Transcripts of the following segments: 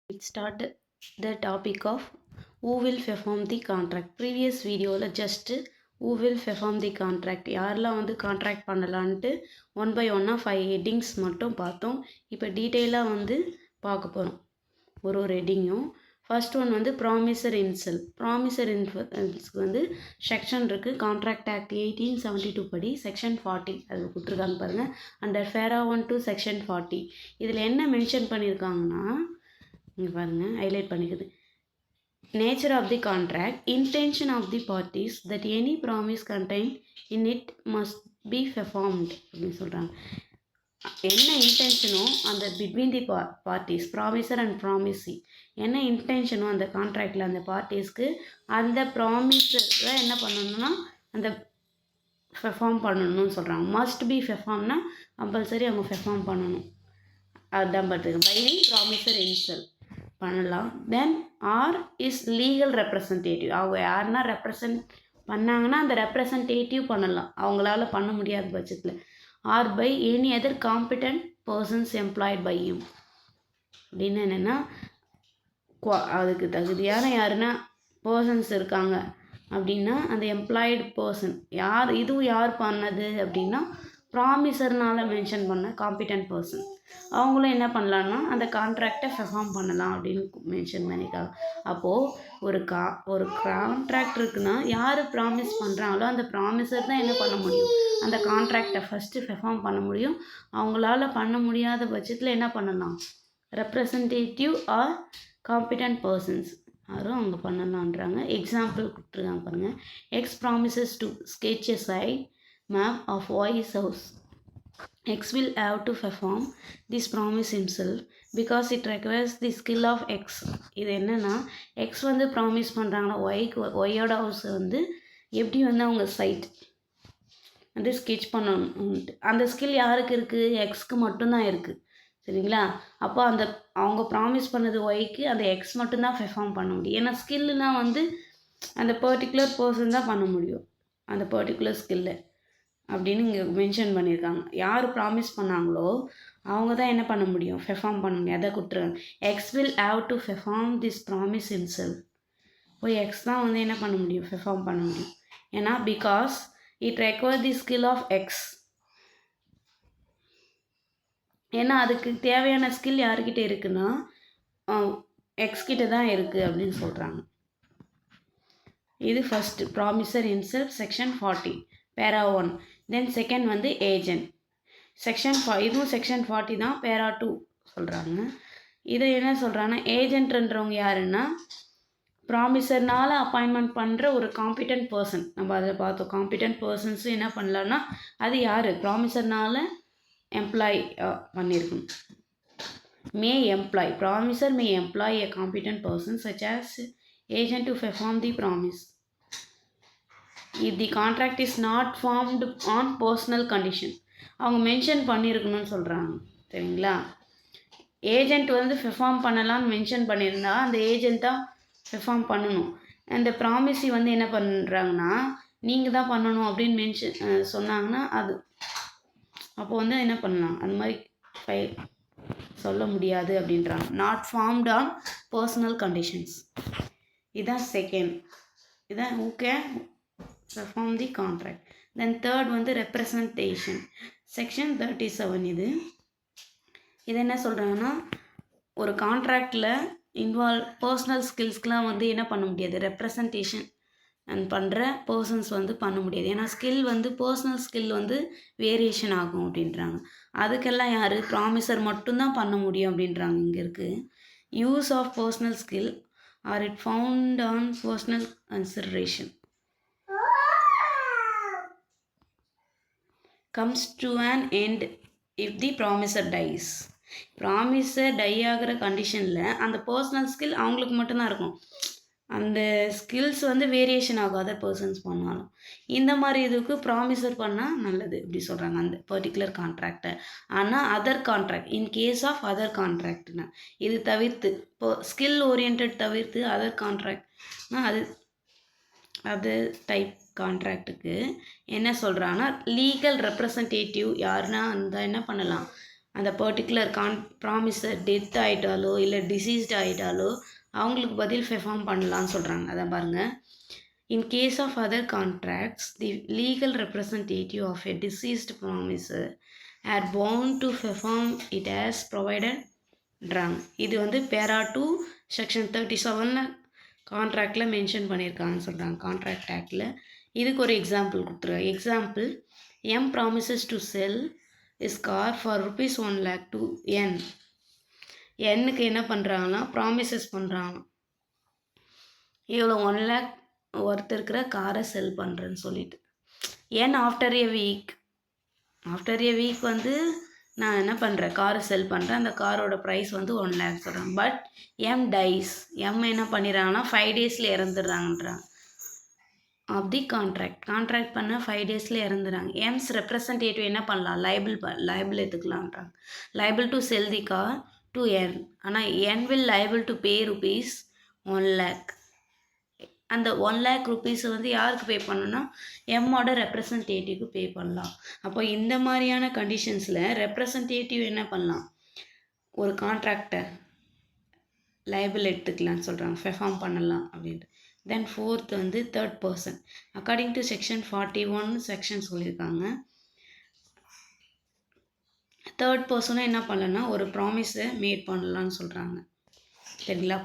Let's start the topic of who will perform the contract. Previous videoவில் just who will perform the contract, யாரெல்லாம் வந்து contract பண்ணலான்ட்டு one by ஒன்னாக 5 headings மட்டும் பார்த்தோம். இப்போ டீட்டெயிலாக வந்து பார்க்க போகிறோம் ஒரு ஹெட்டிங்கும். ஃபர்ஸ்ட் ஒன் வந்து ப்ராமிசர் இன்செல். ப்ராமிசர் இன்செல்ஸ்க்கு வந்து செக்ஷன் இருக்குது. கான்ட்ராக்ட் ஆக்ட் 1872 படி செக்ஷன் 40 அது கொடுத்துருக்காங்க பாருங்கள். அண்டர் ஃபேரா 1 to செக்ஷன் 40 இதில் என்ன மென்ஷன் பண்ணியிருக்காங்கன்னா இங்கே பாருங்கள் ஹைலைட் பண்ணிக்குது. Nature of the contract, intention of the parties that any promise contain in it must be performed அப்படின்னு சொல்கிறாங்க. என்ன இன்டென்ஷனோ அந்த between the parties, promisor and promisee, என்ன இன்டென்ஷனோ அந்த கான்ட்ராக்டில் அந்த பார்ட்டிஸ்க்கு அந்த ப்ராமிஸை என்ன பண்ணணும்னா அந்த பெர்ஃபார்ம் பண்ணணும்னு சொல்கிறாங்க. மஸ்ட் பி பெர்ஃபார்ம்னா கம்பல்சரி அவங்க பெர்ஃபார்ம் பண்ணணும். அதுதான் பார்த்துக்க பை ப்ராமிசர் இன்செல் பண்ணலாம். தென் ஆர் இஸ் லீகல் ரெப்ரசன்டேட்டிவ், அவங்க யாருன்னா ரெப்ரசன்ட் பண்ணாங்கன்னா அந்த ரெப்ரசன்டேட்டிவ் பண்ணலாம் அவங்களால பண்ண முடியாத பட்சத்தில். Or by any other competent persons employed by you அப்படின்னு என்னென்னா அதுக்கு தகுதியான யாருன்னா பர்சன்ஸ் இருக்காங்க அப்படின்னா அந்த எம்ப்ளாய்டு பர்சன் யார், இதுவும் யார் பண்ணது அப்படின்னா ப்ராமிசர்னால் மென்ஷன் பண்ண காம்பிடன்ட் பர்சன், அவங்களும் என்ன பண்ணலான்னா அந்த கான்ட்ராக்டை பெர்ஃபார்ம் பண்ணலாம் அப்படின்னு மென்ஷன் பண்ணியிருக்காங்க. அப்போது ஒரு கான்ட்ராக்ட் இருக்குன்னா யார் ப்ராமிஸ் பண்ணுறாங்களோ அந்த ப்ராமிசர் தான் என்ன பண்ண முடியும், அந்த கான்ட்ராக்டை ஃபஸ்ட்டு பெர்ஃபார்ம் பண்ண முடியும். அவங்களால பண்ண முடியாத பட்சத்தில் என்ன பண்ணலாம், ரெப்ரசன்டேட்டிவ் ஆர் காம்பிடன்ட் பர்சன்ஸ் யாரும் அவங்க பண்ணலான்றாங்க. எக்ஸாம்பிள் கொடுத்துருக்காங்க பாருங்கள். X promises to sketch a side map of Y's house. X will have to perform this promise himself because it requires the skill of X. இது என்னென்னா எக்ஸ் வந்து promise பண்ணுறாங்கன்னா ஒய்யோட ஹவுஸை வந்து எப்படி வந்து அவங்க சைட் வந்து ஸ்கெட்ச் பண்ணணும். அந்த ஸ்கில் யாருக்கு இருக்குது, எக்ஸ்க்கு மட்டும்தான் இருக்குது. சரிங்களா? அப்போ அவங்க ப்ராமிஸ் பண்ணது ஒய்க்கு அந்த எக்ஸ் மட்டும்தான் பெர்ஃபார்ம் பண்ண முடியும். ஏன்னா ஸ்கில்லுனால் வந்து அந்த பர்டிகுலர் பர்சன் தான் பண்ண முடியும் அந்த பர்டிகுலர் ஸ்கில்லை அப்படின்னு இங்கே மென்ஷன் பண்ணியிருக்காங்க. யார் ப்ராமிஸ் பண்ணாங்களோ அவங்க தான் என்ன பண்ண முடியும், பெர்ஃபார்ம் பண்ண முடியும். அதை கொடுத்துருக்காங்க. X will have to perform this promise இன்செல்ஃப். இப்போ எக்ஸ் தான் வந்து என்ன பண்ண முடியும், பெர்ஃபார்ம் பண்ண முடியும். ஏன்னா because it require the skill of X. ஏன்னா அதுக்கு தேவையான ஸ்கில் யார்கிட்ட இருக்குன்னா எக்ஸ் கிட்ட தான் இருக்குது அப்படின்னு சொல்கிறாங்க. இது ஃபஸ்ட்டு ப்ராமிசர் இன்செல்ஃப் செக்ஷன் 40 பேரா 1. தென் செகண்ட் வந்து ஏஜென்ட் செக்ஷன் இதுவும் செக்ஷன் 40 தான், பேரா 2 சொல்கிறாங்க. இதை என்ன சொல்கிறாங்கன்னா ஏஜென்ட்ன்றவங்க யாருன்னா ப்ராமிசர்னால் அப்பாயின்மெண்ட் பண்ணுற ஒரு காம்பிடன்ட் பர்சன். நம்ம அதை பார்த்தோம். காம்பிடன்ட் பர்சன்ஸும் என்ன பண்ணலான்னா அது யார், ப்ராமிசர்னால் எம்ப்ளாய் பண்ணியிருக்கணும். Promisor may employ a competent person such as agent to perform the promise if the contract is not formed on personal condition. அவங்க மென்ஷன் பண்ணியிருக்கணும்னு சொல்கிறாங்க. சரிங்களா? ஏஜெண்ட் வந்து பெர்ஃபார்ம் பண்ணலான்னு மென்ஷன் பண்ணியிருந்தா அந்த ஏஜெண்ட் தான் பெர்ஃபார்ம் பண்ணணும். அந்த ப்ராமிஸி வந்து என்ன பண்ணுறாங்கன்னா நீங்கள் தான் பண்ணணும் அப்படின்னு சொன்னாங்கன்னா அது அப்போ வந்து என்ன பண்ணலாம், அந்த மாதிரி சொல்ல முடியாது அப்படின்றாங்க. Not formed on personal conditions. இதுதான் செகண்ட். இதுதான் ஓகே பெர்ஃபார்ம் தி கான்ட்ராக்ட். தென் தேர்ட் வந்து ரெப்ரசன்டேஷன் செக்ஷன் 37. இது என்ன சொல்கிறாங்கன்னா ஒரு கான்ட்ராக்டில் பர்சனல் ஸ்கில்ஸ்க்கெலாம் வந்து என்ன பண்ண முடியாது, ரெப்ரசன்டேஷன் பண்ணுற பர்சன்ஸ் வந்து பண்ண முடியாது. ஏன்னா ஸ்கில் வந்து பர்சனல் ஸ்கில் வந்து வேரியேஷன் ஆகும் அப்படின்றாங்க. அதுக்கெல்லாம் யார், ப்ராமிசர் மட்டும்தான் பண்ண முடியும் அப்படின்றாங்க. இங்கே இருக்குது use of personal skill or it found on personal consideration comes to an end if the promisor dies. Promisor die ஆகிற கண்டிஷனில் அந்த பர்சனல் ஸ்கில் அவங்களுக்கு மட்டும்தான் இருக்கும். அந்த ஸ்கில்ஸ் வந்து வேரியேஷன் ஆகும் அதர் பர்சன்ஸ் பண்ணாலும். இந்த மாதிரி இதுக்கு ப்ராமிசர் பண்ணால் நல்லது இப்படி சொல்கிறாங்க அந்த பர்டிகுலர் கான்ட்ராக்டை. ஆனால் other contract, in case of other கான்ட்ராக்ட்னா இது தவிர்த்து, இப்போ ஸ்கில் ஓரியன்ட் தவிர்த்து அதர் கான்ட்ராக்ட்னா அது டைப் கான்ட்ராக்டுக்கு என்ன சொல்கிறாங்கன்னா லீகல் ரெப்ரசன்டேட்டிவ் யாருன்னா அந்த என்ன பண்ணலாம், அந்த பர்டிகுலர் ப்ராமிஸர் டெத் ஆகிட்டாலோ இல்லை டிசீஸ்ட் ஆகிட்டாலோ அவங்களுக்கு பதில் பெர்ஃபார்ம் பண்ணலான்னு சொல்கிறாங்க. அதான் பாருங்கள். In case of other contracts the legal representative of a deceased promisor are bound to perform it as ப்ரொவைடட்ன்றாங்க. இது வந்து பேரா 2 செக்ஷன் 37 கான்ட்ராக்டில் மென்ஷன் பண்ணியிருக்காங்கன்னு சொல்கிறாங்க, கான்ட்ராக்ட் ஆக்டில். இதுக்கு ஒரு எக்ஸாம்பிள் கொடுத்துருக்காங்க. Example, M promises to sell his car for rupees 1 lakh to என். எண்ணுக்கு என்ன பண்ணுறாங்கன்னா ப்ராமிசஸ் பண்ணுறாங்க, இவ்வளோ 1 lakh ஒருத்தர் இருக்கிற காரை செல் பண்ணுறேன்னு சொல்லிட்டு. என் ஆஃப்டர் எ வீக் வந்து நான் என்ன பண்ணுறேன், காரை செல் பண்ணுறேன், அந்த காரோட ப்ரைஸ் வந்து 1 lakh சொல்கிறேன். பட் எம் டைஸ், எம் என்ன பண்ணிடுறாங்கன்னா 5 days இறந்துடுறாங்கன்றாங்க. அப்படி கான்ட்ராக்ட் பண்ண 5 days இறந்துறாங்க. எம்ஸ் ரெப்ரசன்டேட்டிவ் என்ன பண்ணலாம், லைபிள் எடுத்துக்கலான்றாங்க. Liable to sell the car to N. ஆனால் N will liable to pay rupees 1 lakh. அந்த 1 lakh rupees வந்து யாருக்கு பே பண்ணணும்னா எம்மோட ரெப்ரசன்டேட்டிவ்க்கு பே பண்ணலாம். அப்போ இந்த மாதிரியான கண்டிஷன்ஸில் ரெப்ரசன்டேட்டிவ் என்ன பண்ணலாம், ஒரு கான்ட்ராக்டை லைபிள் எடுத்துக்கலான்னு சொல்கிறாங்க, பெர்ஃபார்ம் பண்ணலாம் அப்படின்ட்டு. தென் ஃபோர்த் வந்து third person. According to section 41 section சொல்லியிருக்காங்க. தேர்ட் பர்சனும் என்ன பண்ணலன்னா ஒரு ப்ராமிஸை மேட் பண்ணலான்னு சொல்கிறாங்க. சரிங்களா?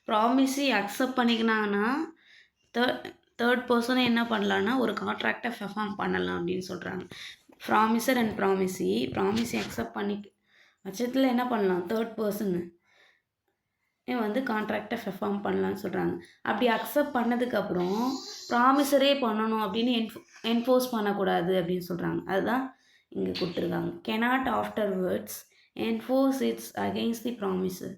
ப்ராமிஸி அக்செப்ட் பண்ணிக்கினாங்கன்னா தேர்ட் பர்சனை என்ன பண்ணலான்னா ஒரு கான்ட்ராக்டை பெர்ஃபார்ம் பண்ணலாம் அப்படின்னு சொல்கிறாங்க. ப்ராமிசர் அண்ட் ப்ராமிஸி அக்செப்ட் பண்ணி பட்சத்தில் என்ன பண்ணலாம், தேர்ட் பர்சனு வந்து கான்ட்ராக்டை பெர்ஃபார்ம் பண்ணலான்னு சொல்கிறாங்க. அப்படி அக்செப்ட் பண்ணதுக்கப்புறம் ப்ராமிசரே பண்ணணும் அப்படின்னு என்ஃபோர்ஸ் பண்ணக்கூடாது அப்படின்னு சொல்கிறாங்க. அதுதான் இங்கே கொடுத்துருக்காங்க. Cannot afterwards enforce its against the promisor.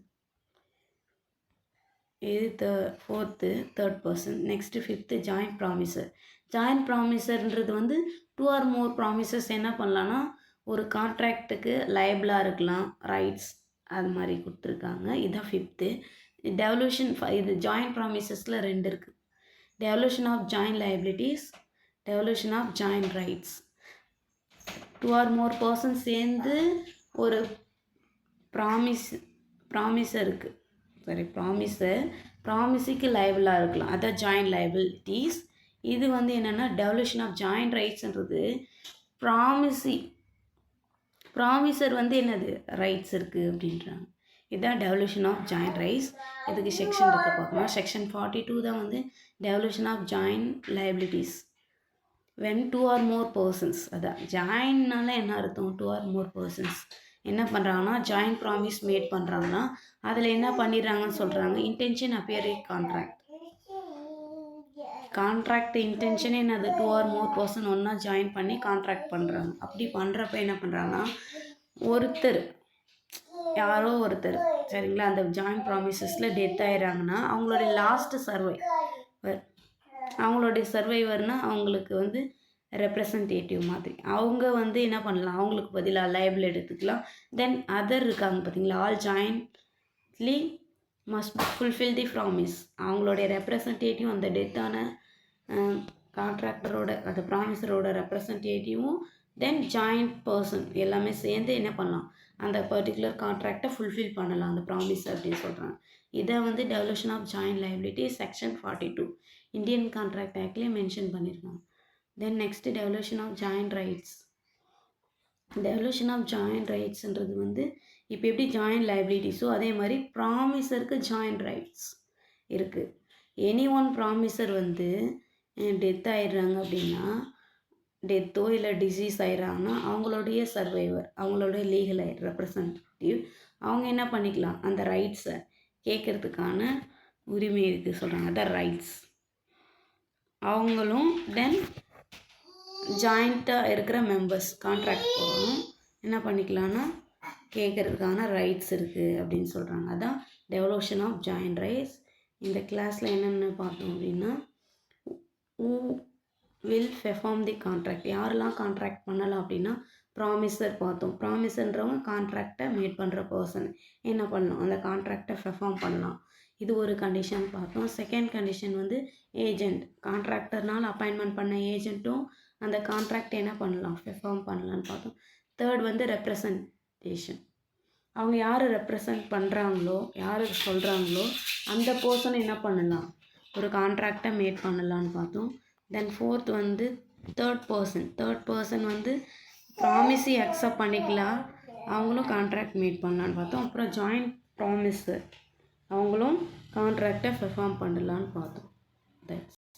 இது fourth third person. Next fifth joint ப்ராமிசர்ன்றது வந்து 2 or more ப்ராமிசஸ் என்ன பண்ணலான்னா ஒரு கான்ட்ராக்டுக்கு லைபிளாக இருக்கலாம், ரைட்ஸ் அது மாதிரி கொடுத்துருக்காங்க. இதுதான் ஃபிஃப்த்து. டெவல்யூஷன் இது ஜாயிண்ட் ப்ராமிசஸில் 2 இருக்குது. Devolution of joint liabilities, devolution of joint rights. 2 or more person சேர்ந்து ஒரு ப்ராமிசருக்கு ப்ராமிஸுக்கு லைபிளாக இருக்கலாம், அதான் ஜாயிண்ட் லைபிலிட்டிஸ். இது வந்து என்னென்னா டெவல்யூஷன் ஆஃப் ஜாயிண்ட் ரைட்ஸ்ன்றது ப்ராமிசர் வந்து என்னது ரைட்ஸ் இருக்குது அப்படின்றாங்க. இதுதான் டெவல்யூஷன் ஆஃப் ஜாயிண்ட் ரைட்ஸ். இதுக்கு செக்ஷன் இருக்க பார்க்கலாம். செக்ஷன் 42 தான் வந்து devolution of joint liabilities. when 2 or more persons, அதான் ஜாயின்னால என்ன அர்த்தம், 2 or more persons என்ன பண்ணுறாங்கன்னா ஜாயிண்ட் ப்ராமிஸ் மேட் பண்ணுறாங்கன்னா அதில் என்ன பண்ணிடுறாங்கன்னு சொல்கிறாங்க, இன்டென்ஷன் அப்பியர் கான்ட்ராக்ட் இன்டென்ஷன் என்னது 2 or more person ஒன்றா ஜாயின் பண்ணி கான்ட்ராக்ட் பண்ணுறாங்க. அப்படி பண்ணுறப்ப என்ன பண்ணுறாங்கன்னா யாரோ ஒருத்தர் சரிங்களா அந்த ஜாயிண்ட் ப்ராமிசஸில் டெத் ஆயிடுறாங்கன்னா அவங்களுடைய சர்வைவர்னால் அவங்களுக்கு வந்து ரெப்ரசன்டேட்டிவ் மாதிரி அவங்க வந்து என்ன பண்ணலாம், அவங்களுக்கு பதிலாக லைபிள் எடுத்துக்கலாம். தென் அதர் இருக்காங்க பார்த்தீங்களா, ஆல் ஜாயிண்ட்லி மஸ்ட் ஃபுல்ஃபில் தி ப்ராமிஸ். அவங்களுடைய ரெப்ரசன்டேட்டிவ் அந்த டெத்தான கான்ட்ராக்டரோட அந்த ப்ராமிசரோட ரெப்ரசன்டேட்டிவும் தென் ஜாயிண்ட் பர்சன் எல்லாமே சேர்ந்து என்ன பண்ணலாம், அந்த பர்டிகுலர் கான்ட்ராக்டை ஃபுல்ஃபில் பண்ணலாம் அந்த ப்ராமிஸ் அப்படின்னு சொல்கிறாங்க. இதை வந்து devolution of joint liability section 42 Indian contract ஆக்ட்லேயே மென்ஷன் பண்ணியிருக்காங்க. Then next devolution of joint ரைட்ஸ்ன்றது வந்து இப்போ எப்படி ஜாயிண்ட் லைபிலிட்டிஸோ அதே மாதிரி ப்ராமிசருக்கு ஜாயிண்ட் ரைட்ஸ் இருக்குது. எனி ஒன் ப்ராமிசர் வந்து டெத் ஆயிடுறாங்க அப்படின்னா, டெத்தோ இல்லை டிசீஸ் ஆயிடுறாங்கன்னா அவங்களுடைய சர்வைவர் அவங்களுடைய லீகல் ரெப்ரசன்டேட்டிவ் அவங்க என்ன பண்ணிக்கலாம், அந்த ரைட்ஸை கேட்குறதுக்கான உரிமை இருக்குது சொல்கிறாங்க, அதான் ரைட்ஸ். அவங்களும் தென் ஜாயிண்ட்டாக இருக்கிற மெம்பர்ஸ் கான்ட்ராக்ட் போகிறோம் என்ன பண்ணிக்கலான்னா கேட்குறதுக்கான ரைட்ஸ் இருக்குது அப்படின்னு சொல்கிறாங்க. அதான் டெவல்யூஷன் ஆஃப் ஜாயிண்ட் ரைட்ஸ். இந்த கிளாஸில் என்னென்ன பார்த்தோம் அப்படின்னா, who will perform the contract, யாரெல்லாம் கான்ட்ராக்ட் பண்ணலாம் அப்படின்னா ப்ராமிசர் பார்த்தோம். ப்ராமிசர்ன்றவங்க கான்ட்ராக்டை மேட் பண்ணுற பர்சன் என்ன பண்ணலாம், அந்த கான்ட்ராக்டை பெர்ஃபார்ம் பண்ணலாம். இது ஒரு கண்டிஷன் பார்த்தோம். செகண்ட் கண்டிஷன் வந்து ஏஜெண்ட், கான்ட்ராக்டர்னால் அப்பாயின்மெண்ட் பண்ண ஏஜெண்ட்டும் அந்த கான்ட்ராக்ட் என்ன பண்ணலாம் பெர்ஃபார்ம் பண்ணலான்னு பார்த்தோம். தேர்ட் வந்து ரெப்ரசன்டேஷன். அவங்க யார் ரெப்ரசன்ட் பண்ணுறாங்களோ, யார் சொல்கிறாங்களோ அந்த பர்சனை என்ன பண்ணலாம், ஒரு கான்ட்ராக்டை மேட் பண்ணலான்னு பார்த்தோம். தென் ஃபோர்த் வந்து தேர்ட் பர்சன் வந்து ப்ராமிஸை அக்செப்ட் பண்ணிக்கலாம், அவங்களும் கான்ட்ராக்ட் மேட் பண்ணலான்னு பார்த்தோம். அப்புறம் ஜாயிண்ட் ப்ராமிஸு, அவங்களும் கான்ட்ராக்டை பெர்ஃபார்ம் பண்ணலான்னு பார்த்தோம். தட்ஸ்